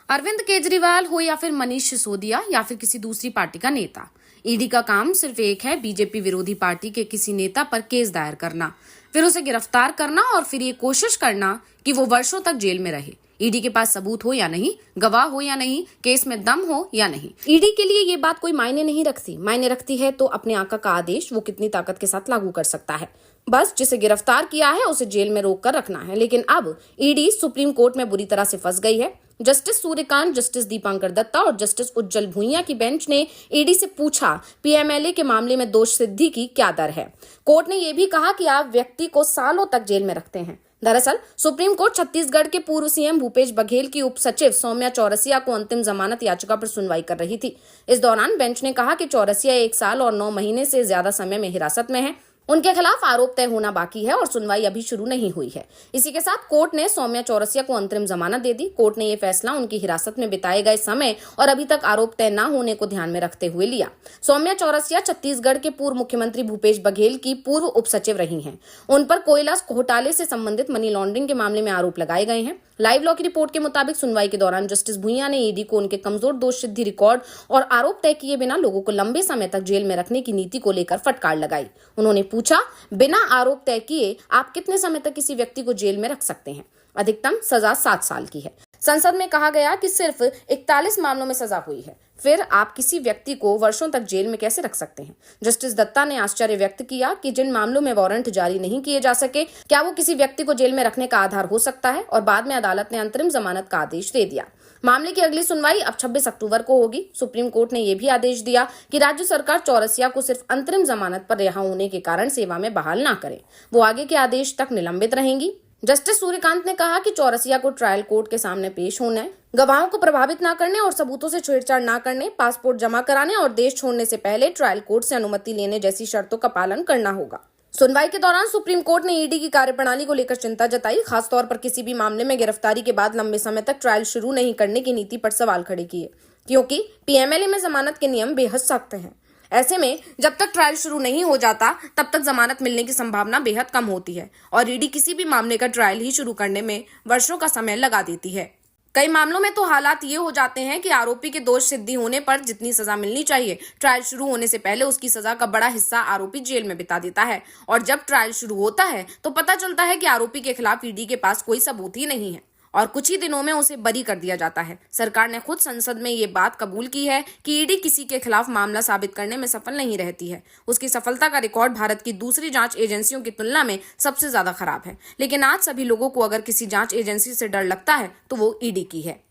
अरविंद केजरीवाल हो या फिर मनीष सिसोदिया या फिर किसी दूसरी पार्टी का नेता, ईडी का काम सिर्फ एक है, बीजेपी विरोधी पार्टी के किसी नेता पर केस दायर करना, फिर उसे गिरफ्तार करना और फिर ये कोशिश करना कि वो वर्षों तक जेल में रहे। ईडी के पास सबूत हो या नहीं, गवाह हो या नहीं, केस में दम हो या नहीं, ईडी के लिए ये बात कोई मायने नहीं रखती। मायने रखती है तो अपने आका का आदेश वो कितनी ताकत के साथ लागू कर सकता है। बस जिसे गिरफ्तार किया है उसे जेल में रोक कर रखना है। लेकिन अब ईडी सुप्रीम कोर्ट में बुरी तरह से फंस गई है। जस्टिस सूर्यकांत, जस्टिस दीपांकर दत्ता और जस्टिस उज्जवल भुइयां की बेंच ने ईडी से पूछा, पीएमएलए के मामले में दोष सिद्धि की क्या दर है। कोर्ट ने यह भी कहा कि आप व्यक्ति को सालों तक जेल में रखते हैं। दरअसल सुप्रीम कोर्ट छत्तीसगढ़ के पूर्व सीएम भूपेश बघेल की उप सचिव सौम्या चौरसिया को अंतिम जमानत याचिका पर सुनवाई कर रही थी। इस दौरान बेंच ने कहा कि चौरसिया 1 साल और 9 महीने से ज्यादा समय में हिरासत में है। उनके खिलाफ आरोप तय होना बाकी है और सुनवाई अभी शुरू नहीं हुई है। इसी के साथ कोर्ट ने सौम्या चौरसिया को अंतरिम जमानत दे दी। कोर्ट ने यह फैसला उनकी हिरासत में बिताए गए समय और अभी तक आरोप तय न होने को ध्यान में रखते हुए लिया। सौम्या चौरसिया छत्तीसगढ़ के पूर्व मुख्यमंत्री भूपेश बघेल की पूर्व उप सचिव रही हैं। उन पर कोयला घोटाले से संबंधित मनी लॉन्ड्रिंग के मामले में आरोप लगाए गए हैं। लाइव लॉ की रिपोर्ट के मुताबिक सुनवाई के दौरान जस्टिस भुइयां ने ईडी को उनके कमजोर दोष सिद्धि रिकॉर्ड और आरोप तय किए बिना लोगों को लंबे समय तक जेल में रखने की नीति को लेकर फटकार लगाई। उन्होंने पूछा, बिना आरोप तय किए आप कितने समय तक किसी व्यक्ति को जेल में रख सकते हैं? अधिकतम सजा 7 साल की है। संसद में कहा गया कि सिर्फ 41 मामलों में सजा हुई है। फिर आप किसी व्यक्ति को वर्षों तक जेल में कैसे रख सकते हैं? जस्टिस दत्ता ने आश्चर्य व्यक्त किया कि जिन मामलों में वारंट जारी नहीं किए जा सके, क्या वो किसी व्यक्ति को जेल में रखने का आधार हो सकता है? और बाद में अदालत ने अंतरिम जमानत का आदेश दे दिया। मामले की अगली सुनवाई अब 26 अक्टूबर को होगी। सुप्रीम कोर्ट ने यह भी आदेश दिया कि राज्य सरकार चौरसिया को सिर्फ अंतरिम जमानत पर रिहा होने के कारण सेवा में बहाल न करे। वो आगे के आदेश तक निलंबित रहेंगी। जस्टिस सूर्यकांत ने कहा कि चौरसिया को ट्रायल कोर्ट के सामने पेश होना है, गवाहों को प्रभावित न करने और सबूतों से छेड़छाड़ न करने, पासपोर्ट जमा कराने और देश छोड़ने से पहले ट्रायल कोर्ट से अनुमति लेने जैसी शर्तों का पालन करना होगा। सुनवाई के दौरान सुप्रीम कोर्ट ने ईडी की कार्यप्रणाली को लेकर चिंता जताई। खासतौर पर किसी भी मामले में गिरफ्तारी के बाद लंबे समय तक ट्रायल शुरू नहीं करने की नीति पर सवाल खड़े किए, क्योंकि पीएमएलए में जमानत के नियम बेहद सख्त हैं। ऐसे में जब तक ट्रायल शुरू नहीं हो जाता तब तक जमानत मिलने की संभावना बेहद कम होती है और ईडी किसी भी मामले का ट्रायल ही शुरू करने में वर्षों का समय लगा देती है। कई मामलों में तो हालात ये हो जाते हैं कि आरोपी के दोष सिद्धि होने पर जितनी सजा मिलनी चाहिए, ट्रायल शुरू होने से पहले उसकी सजा का बड़ा हिस्सा आरोपी जेल में बिता देता है और जब ट्रायल शुरू होता है तो पता चलता है कि आरोपी के खिलाफ ईडी के पास कोई सबूत ही नहीं है और कुछ ही दिनों में उसे बरी कर दिया जाता है। सरकार ने खुद संसद में ये बात कबूल की है कि ईडी किसी के खिलाफ मामला साबित करने में सफल नहीं रहती है। उसकी सफलता का रिकॉर्ड भारत की दूसरी जांच एजेंसियों की तुलना में सबसे ज्यादा खराब है। लेकिन आज सभी लोगों को अगर किसी जांच एजेंसी से डर लगता है तो वो ईडी की है।